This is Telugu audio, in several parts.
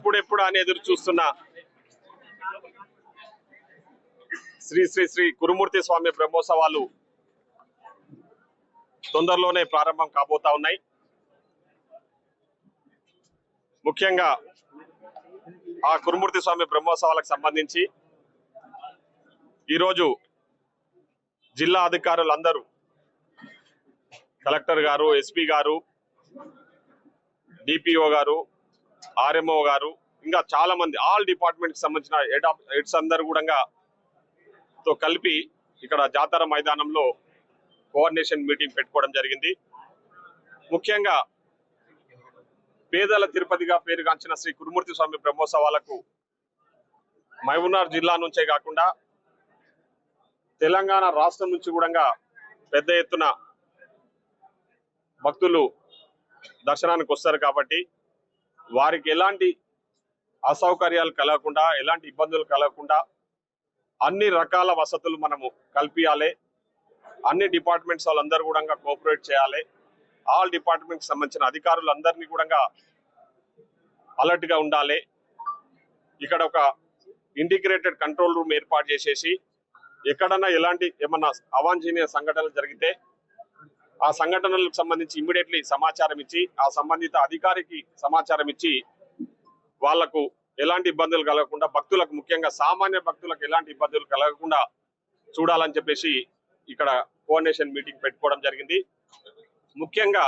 ఎప్పుడెప్పుడు అని ఎదురు చూస్తున్న శ్రీ శ్రీ శ్రీ గురుమూర్తి స్వామి బ్రహ్మోత్సవాలు తొందరలోనే ప్రారంభం కాబోతా ఉన్నాయి. ముఖ్యంగా ఆ గురుమూర్తి స్వామి బ్రహ్మోత్సవాలకు సంబంధించి ఈరోజు జిల్లా అధికారులందరూ కలెక్టర్ గారు, ఎస్పీ గారు, డిపిఓ గారు, ఆర్ఎంఓ గారు, ఇంకా చాలా మంది ఆల్ డిపార్ట్మెంట్ కి సంబంధించిన హెడ్స్ అందరూ కూడా తో కలిపి ఇక్కడ జాతర మైదానంలో కోఆర్డినేషన్ మీటింగ్ పెట్టుకోవడం జరిగింది. ముఖ్యంగా పేదల తిరుపతిగా పేరుగాంచిన శ్రీ గురుమూర్తి స్వామి బ్రహ్మోత్సవాలకు మహబూబ్నగర్ జిల్లా నుంచే కాకుండా తెలంగాణ రాష్ట్రం నుంచి కూడా పెద్ద ఎత్తున భక్తులు దర్శనానికి వస్తారు. కాబట్టి వారికి ఎలాంటి అసౌకర్యాలు కలగకుండా, ఎలాంటి ఇబ్బందులు కలగకుండా అన్ని రకాల వసతులు మనము కల్పించాలి. అన్ని డిపార్ట్మెంట్స్ వాళ్ళందరూ కూడా కోఆపరేట్ చేయాలి. ఆల్ డిపార్ట్మెంట్కి సంబంధించిన అధికారులందరినీ కూడా అలర్ట్ గా ఉండాలి. ఇక్కడ ఒక ఇంటిగ్రేటెడ్ కంట్రోల్ రూమ్ ఏర్పాటు చేసేసి ఎక్కడన్నా ఎలాంటి ఏమన్నా అవాంఛనీయ సంఘటనలు జరిగితే ఆ సంఘటనలకు సంబంధించి ఇమ్మీడియట్లీ సమాచారం ఇచ్చి ఆ సంబంధిత అధికారికి సమాచారం ఇచ్చి వాళ్లకు ఎలాంటి ఇబ్బందులు కలగకుండా, భక్తులకు ముఖ్యంగా సామాన్య భక్తులకు ఎలాంటి ఇబ్బందులు కలగకుండా చూడాలని చెప్పేసి ఇక్కడ కోఆర్డినేషన్ మీటింగ్ పెట్టుకోవడం జరిగింది. ముఖ్యంగా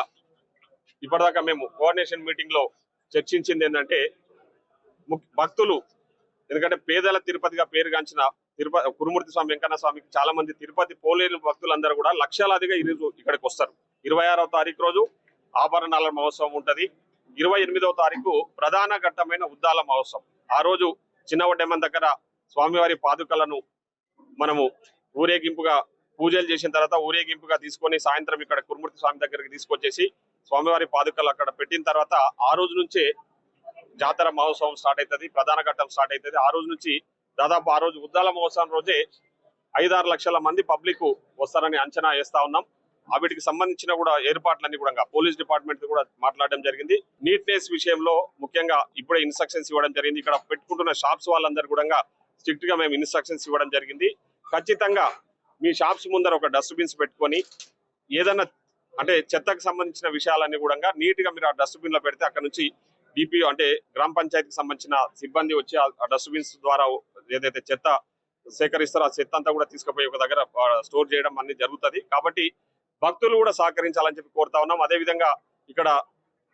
ఇప్పటిదాకా మేము కోఆర్డినేషన్ మీటింగ్ లో చర్చించింది ఏంటంటే, భక్తులు ఎందుకంటే పేదల తిరుపతిగా పేరుగాంచిన గురుమూర్తి స్వామి వెంకన్న స్వామికి చాలా మంది తిరుపతి పోలేని భక్తులందరూ కూడా లక్షలాదిగా ఈరోజు ఇక్కడికి వస్తారు. 26వ తారీఖు రోజు ఆభరణాల మహోత్సవం ఉంటది. 28వ తారీఖు ప్రధాన ఘట్టమైన ఉద్దాల మహోత్సవం. ఆ రోజు చిన్నవడ్డెమ్మన్ దగ్గర స్వామివారి పాదుకలను మనము ఊరేగింపుగా పూజలు చేసిన తర్వాత ఊరేగింపుగా తీసుకొని సాయంత్రం ఇక్కడ గురుమూర్తి స్వామి దగ్గరికి తీసుకొచ్చేసి స్వామివారి పాదుకలు అక్కడ పెట్టిన తర్వాత ఆ రోజు నుంచే జాతర మహోత్సవం స్టార్ట్ అవుతుంది, ప్రధాన ఘట్టం స్టార్ట్ అవుతుంది. ఆ రోజు నుంచి దాదాపు ఆ రోజు ఉద్దాల మహోత్సవం రోజే 5-6 లక్షల మంది పబ్లిక్ వస్తారని అంచనా వేస్తా ఉన్నాం. వీటికి సంబంధించిన కూడా ఏర్పాట్లన్నీ కూడా పోలీస్ డిపార్ట్మెంట్ కూడా మాట్లాడడం జరిగింది. నీట్నెస్ విషయంలో ముఖ్యంగా ఇప్పుడే ఇన్స్ట్రక్షన్స్ ఇవ్వడం జరిగింది. ఇక్కడ పెట్టుకుంటున్న షాప్స్ వాళ్ళందరూ కూడా స్ట్రిక్ట్ గా మేము ఇన్స్ట్రక్షన్స్ ఇవ్వడం జరిగింది. ఖచ్చితంగా మీ షాప్స్ ముందర ఒక డస్ట్బిన్స్ పెట్టుకొని ఏదన్నా అంటే చెత్తకు సంబంధించిన విషయాలన్నీ కూడా నీట్ గా మీరు ఆ డస్ట్బిన్ లో పెడితే అక్కడ నుంచి డిపిఓ అంటే గ్రామ పంచాయతీకి సంబంధించిన సిబ్బంది వచ్చి ఆ డస్ట్బిన్స్ ద్వారా ఏదైతే చెత్త సేకరిస్తారో ఆ చెత్త అంతా కూడా తీసుకుపోయి ఒక దగ్గర స్టోర్ చేయడం అన్ని జరుగుతుంది. కాబట్టి భక్తులు కూడా సహకరించాలని చెప్పి కోరుతా ఉన్నాం. అదే విధంగా ఇక్కడ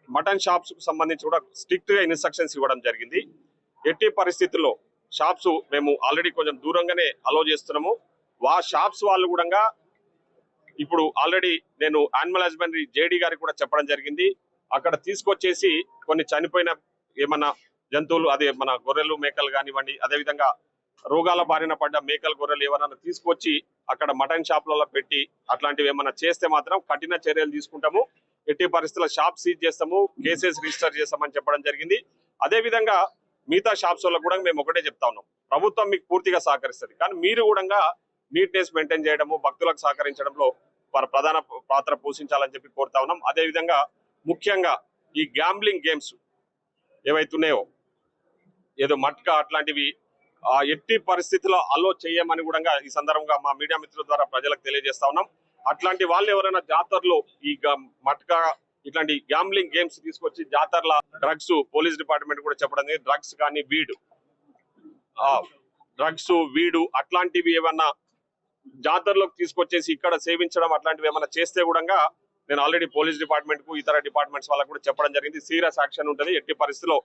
మటన్ షాప్స్ కు సంబంధించి కూడా స్ట్రిక్ట్ గా ఇన్స్ట్రక్షన్స్ ఇవ్వడం జరిగింది. ఎట్టి పరిస్థితుల్లో షాప్స్ మేము ఆల్రెడీ కొంచెం దూరంగానే అలో చేస్తున్నాము. షాప్స్ వాళ్ళు కూడా ఇప్పుడు ఆల్రెడీ నేను యానిమల్ హస్బెండరీ జేడీ గారికి కూడా చెప్పడం జరిగింది. అక్కడ తీసుకొచ్చేసి కొన్ని చనిపోయిన ఏమన్నా జంతువులు, అదే మన గొర్రెలు మేకలు కానివ్వండి, అదేవిధంగా రోగాల బారిన పడ్డ మేకలు గొర్రెలు ఏమన్నా తీసుకొచ్చి అక్కడ మటన్ షాప్లలో పెట్టి అట్లాంటివి ఏమన్నా చేస్తే మాత్రం కఠిన చర్యలు తీసుకుంటాము. ఎట్టి పరిస్థితుల్లో షాప్ సీజ్ చేస్తాము, కేసెస్ రిజిస్టర్ చేస్తామని చెప్పడం జరిగింది. అదే విధంగా మిగతా షాప్స్ లో కూడా మేము ఒకటే చెప్తా ఉన్నాం, ప్రభుత్వం మీకు పూర్తిగా సహకరిస్తుంది, కానీ మీరు కూడా నీట్నెస్ మెయింటైన్ చేయడము, భక్తులకు సహకరించడంలో ప్రధాన పాత్ర పోషించాలని చెప్పి కోరుతా ఉన్నాం. అదే విధంగా ముఖ్యంగా ఈ గ్యాంబ్లింగ్ గేమ్స్ ఏవైతున్నాయో ఏదో మట్కా అట్లాంటివి ఎట్టి పరిస్థితుల్లో అలో చేయమని కూడా ఈ సందర్భంగా మా మీడియా మిత్రుల ద్వారా ప్రజలకు తెలియజేస్తా ఉన్నాం. అట్లాంటి వాళ్ళు ఎవరైనా జాతరలో ఈ మట్కా ఇట్లాంటి గ్యాంబ్లింగ్ గేమ్స్ తీసుకొచ్చి జాతరల డ్రగ్స్, పోలీస్ డిపార్ట్మెంట్ కూడా చెప్పడం డ్రగ్స్ కానీ వీడు అట్లాంటివి ఏమన్నా జాతరలోకి తీసుకొచ్చేసి ఇక్కడ సేవించడం అట్లాంటివి ఏమైనా చేస్తే కూడా నేను ఆల్రెడీ పోలీస్ డిపార్ట్మెంట్ కు ఇతర డిపార్ట్మెంట్స్ వాళ్ళకు కూడా చెప్పడం జరిగింది. సీరియస్ యాక్షన్ ఉంటుంది. ఎట్టి పరిస్థితిలో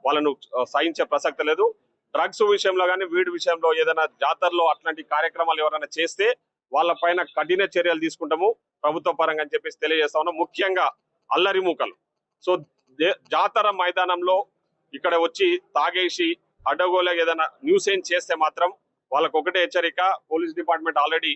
వాళ్ళను సహించే ప్రసక్తి లేదు. డ్రగ్స్ విషయంలో కానీ వీడి విషయంలో ఏదైనా జాతరలో అట్లాంటి కార్యక్రమాలు ఎవరైనా చేస్తే వాళ్ళ పైన కఠిన చర్యలు తీసుకుంటాము ప్రభుత్వ పరంగా అని చెప్పేసి తెలియజేస్తా ఉన్నాం. ముఖ్యంగా అల్లరి మూకలు. సో జాతర మైదానంలో ఇక్కడ వచ్చి తాగేసి అడ్డగోలు ఏదైనా న్యూసెన్స్ చేస్తే మాత్రం వాళ్ళకు ఒకటే హెచ్చరిక, పోలీస్ డిపార్ట్మెంట్ ఆల్రెడీ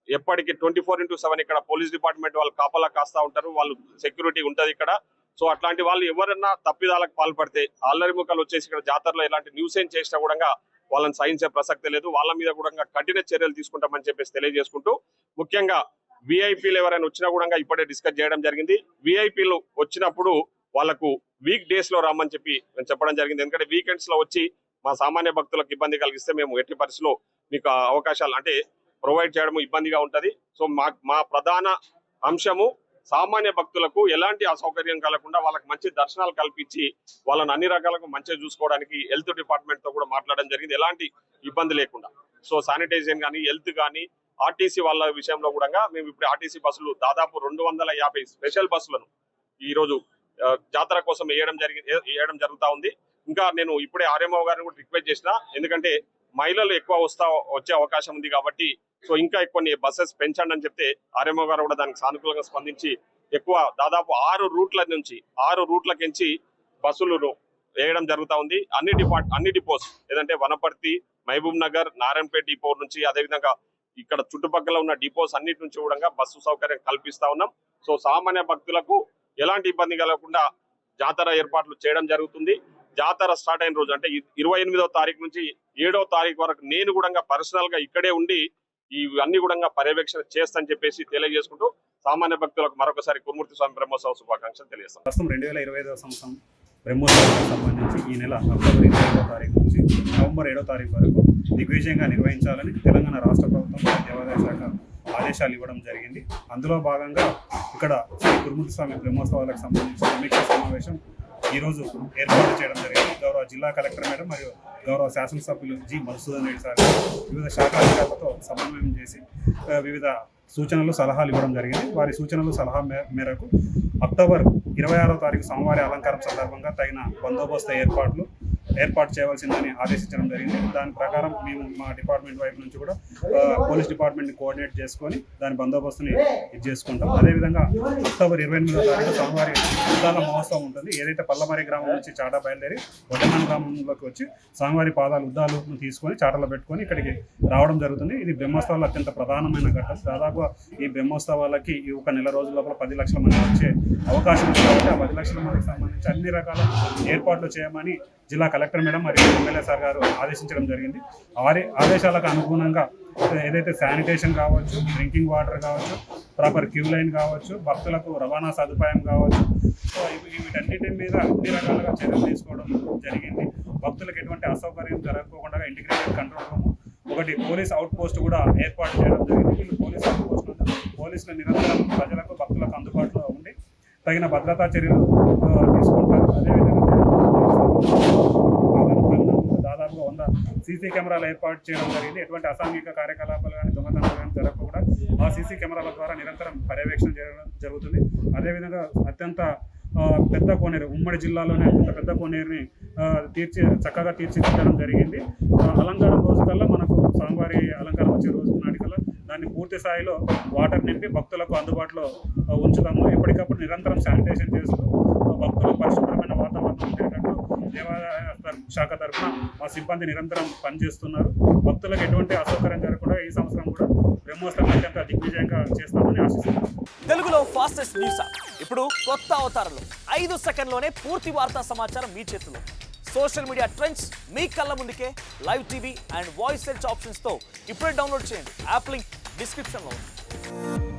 ఎప్పటికీ 24/7 ఇక్కడ పోలీస్ డిపార్ట్మెంట్ వాళ్ళు కాపలా కాస్తా ఉంటారు, వాళ్ళు సెక్యూరిటీ ఉంటది ఇక్కడ. సో అట్లాంటి వాళ్ళు ఎవరన్నా తప్పిదాలకు పాల్పడితే అల్లరి ముఖాలు వచ్చేసి ఇక్కడ జాతరలో ఎలాంటి న్యూసెన్స్ చేసినా కూడా వాళ్ళని సహించే ప్రసక్తి లేదు. వాళ్ళ మీద కూడా కఠిన చర్యలు తీసుకుంటామని చెప్పేసి తెలియజేసుకుంటూ, ముఖ్యంగా విఐపీలు ఎవరైనా వచ్చినా కూడా ఇప్పుడే డిస్కస్ చేయడం జరిగింది. విఐపీలు వచ్చినప్పుడు వాళ్ళకు వీక్ డేస్ లో రమ్మని చెప్పి మేము చెప్పడం జరిగింది. ఎందుకంటే వీకెండ్స్ లో వచ్చి మా సామాన్య భక్తులకు ఇబ్బంది కలిగిస్తే మేము ఎట్టి పరిస్థితిలో మీకు అవకాశాలు అంటే ప్రొవైడ్ చేయడం ఇబ్బందిగా ఉంటది. సో మా ప్రధాన అంశము సామాన్య భక్తులకు ఎలాంటి అసౌకర్యం కలగకుండా వాళ్ళకి మంచి దర్శనాలు కల్పించి వాళ్ళని అన్ని రకాలకు మంచిగా చూసుకోవడానికి హెల్త్ డిపార్ట్మెంట్ తో కూడా మాట్లాడడం జరిగింది, ఎలాంటి ఇబ్బంది లేకుండా. సో శానిటైజేషన్ కానీ హెల్త్ కానీ ఆర్టీసీ వాళ్ళ విషయంలో కూడా మేము ఇప్పుడు ఆర్టీసీ బస్సులు దాదాపు 250 స్పెషల్ బస్సులను ఈ రోజు జాతర కోసం వేయడం జరుగుతా ఉంది. ఇంకా నేను ఇప్పుడే ఆర్ఎంఓ గారిని కూడా రిక్వెస్ట్ చేసిన, ఎందుకంటే మహిళలు ఎక్కువ వచ్చే అవకాశం ఉంది కాబట్టి సో ఇంకా కొన్ని బస్సెస్ పెంచండి అని చెప్తే ఆర్ఎంఓ గారు కూడా దానికి సానుకూలంగా స్పందించి ఎక్కువ దాదాపు 6 రూట్లకించి బస్సులు వేయడం జరుగుతా ఉంది. అన్ని డిపోస్ ఏదంటే వనపర్తి, మహబూబ్ నగర్, నారాయణపేట డిపో నుంచి అదేవిధంగా ఇక్కడ చుట్టుపక్కల ఉన్న డిపోస్ అన్నిటి నుంచి కూడా బస్సు సౌకర్యం కల్పిస్తా ఉన్నాం. సో సామాన్య భక్తులకు ఎలాంటి ఇబ్బంది కలగకుండా జాతర ఏర్పాట్లు చేయడం జరుగుతుంది. జాతర స్టార్ట్ అయిన రోజు అంటే 28వ తారీఖు నుంచి 7వ తారీఖు వరకు నేను కూడా పర్సనల్ గా ఇక్కడే ఉండి ఇవన్నీ కూడా పర్యవేక్షణ చేస్తానని చెప్పేసి తెలియజేసుకుంటూ సామాన్య భక్తులకు మరొకసారి కురుమూర్తి స్వామి బ్రహ్మోత్సవ శుభాకాంక్షలు తెలియజేస్తాం. ప్రస్తుతం 2025వ సంవత్సరం బ్రహ్మోత్సవానికి సంబంధించి ఈ నెల అక్టోబర్ 25వ తారీఖు నుంచి నవంబర్ 7వ తారీఖు వరకు దిగ్విజయంగా నిర్వహించాలని తెలంగాణ రాష్ట్ర ప్రభుత్వం దేవాదాయ శాఖ ఆదేశాలు ఇవ్వడం జరిగింది. అందులో భాగంగా ఇక్కడ శ్రీ కురుమూర్తి స్వామి బ్రహ్మోత్సవాలకు సంబంధించిన సమీక్ష సమావేశం ఈరోజు ఏర్పాటు చేయడం జరిగింది. గౌరవ జిల్లా కలెక్టర్ మేడం మరియు గౌరవ శాసనసభ్యులు జి మధుసూదన్ రెడ్డి సార్ వివిధ శాఖాధికారులతో సమన్వయం చేసి వివిధ సూచనలు సలహాలు ఇవ్వడం జరిగింది. వారి సూచనలు సలహా మేరకు అక్టోబర్ 26వ తారీఖు సోమవారి అలంకారం సందర్భంగా తగిన బందోబస్తు ఏర్పాటు చేయవలసిందని ఆదేశించడం జరిగింది. దాని ప్రకారం మేము మా డిపార్ట్మెంట్ వైపు నుంచి కూడా పోలీస్ డిపార్ట్మెంట్ని కోఆర్డినేట్ చేసుకొని దాని బందోబస్తుని చేసుకుంటాం. అదేవిధంగా అక్టోబర్ 28వ తారీఖు సోమవారి ఉద్దాల మహోత్సవం ఉంటుంది. ఏదైతే పల్లమరి గ్రామం నుంచి చాటా బయలుదేరి వడ్డమాన గ్రామంలోకి వచ్చి స్వామివారి పాదాలు ఉద్దాలు తీసుకొని చాటలో పెట్టుకొని ఇక్కడికి రావడం జరుగుతుంది. ఇది బ్రహ్మోత్సవాలు అత్యంత ప్రధానమైన ఘట్టం. దాదాపు ఈ బ్రహ్మోత్సవాలకి ఈ ఒక నెల రోజుల లోపల 10 లక్షల మంది వచ్చే అవకాశం ఉంది కాబట్టి ఆ 10 లక్షల మందికి సంబంధించి అన్ని రకాల ఏర్పాట్లు చేయమని జిల్లా కలెక్టర్ మేడం మరియు ఎమ్మెల్యే సార్ గారు ఆదేశించడం జరిగింది. వారి ఆదేశాలకు అనుగుణంగా ఏదైతే శానిటేషన్ కావచ్చు, డ్రింకింగ్ వాటర్ కావచ్చు, ప్రాపర్ క్యూ లైన్ కావచ్చు, భక్తులకు రవాణా సదుపాయం కావచ్చు, సో వీటన్నిటి మీద అన్ని రకాలుగా చర్యలు తీసుకోవడం జరిగింది. భక్తులకు ఎటువంటి అసౌకర్యం జరగకుండా ఇంటిగ్రేటెడ్ కంట్రోల్ రూమ్, ఒకటి పోలీస్ అవుట్ పోస్ట్ కూడా ఏర్పాటు చేయడం జరిగింది. వీళ్ళు పోలీస్ అవుట్ పోస్ట్ పోలీసులు నిరంతరం ప్రజలకు భక్తులకు అందుబాటులో ఉండి తగిన భద్రతా చర్యలు తీసుకుంటారు. అదేవిధంగా దాదాపుగా 100 సీసీ కెమెరాలు ఏర్పాటు చేయడం జరిగింది. ఎటువంటి అసాంఘిక కార్యకలాపాలు కానీ దొంగతనాలు కానీ జరగకుండా ఆ సీసీ కెమెరాల ద్వారా నిరంతరం పర్యవేక్షణ చేయడం జరుగుతుంది. అదేవిధంగా అత్యంత పెద్ద కోనేరు, ఉమ్మడి జిల్లాలోనే అత్యంత పెద్ద కోనేరుని చక్కగా తీర్చిదిద్దడం జరిగింది. అలంకారం రోజు కల్లా మనకు స్వామివారి అలంకారం వచ్చే రోజు నాటికల్లా దాన్ని పూర్తి స్థాయిలో వాటర్ నింపి భక్తులకు అందుబాటులో ఉంచుతాము. ఎప్పటికప్పుడు నిరంతరం శానిటైజేషన్ చేస్తూ భక్తులకు పరిశుభ్రమైన వాతావరణం ఉండేటట్టు దేవాదాయ శాఖ తరఫున మా సిబ్బంది నిరంతరం పనిచేస్తున్నారు. భక్తులకు ఎటువంటి అసౌకర్యం జరగకుండా ఈ సంవత్సరం కూడా బ్రహ్మోత్సవం అత్యంత దిగ్విజయంగా చేస్తామని ఆశిస్తున్నాం. తెలుగులో ఫాస్టెస్ట్ న్యూస్ ఇప్పుడు కొత్త అవతారంలో 5 సెకండ్లోనే పూర్తి వార్తా సమాచారం మీ చేతిలో. సోషల్ మీడియా ట్రెండ్స్ మీ కళ్ళ ముందుకే live TV and voice search ఆప్షన్స్తో ఇప్పుడే డౌన్లోడ్ చేయండి. యాప్ లింక్ డిస్క్రిప్షన్లో ఉంది.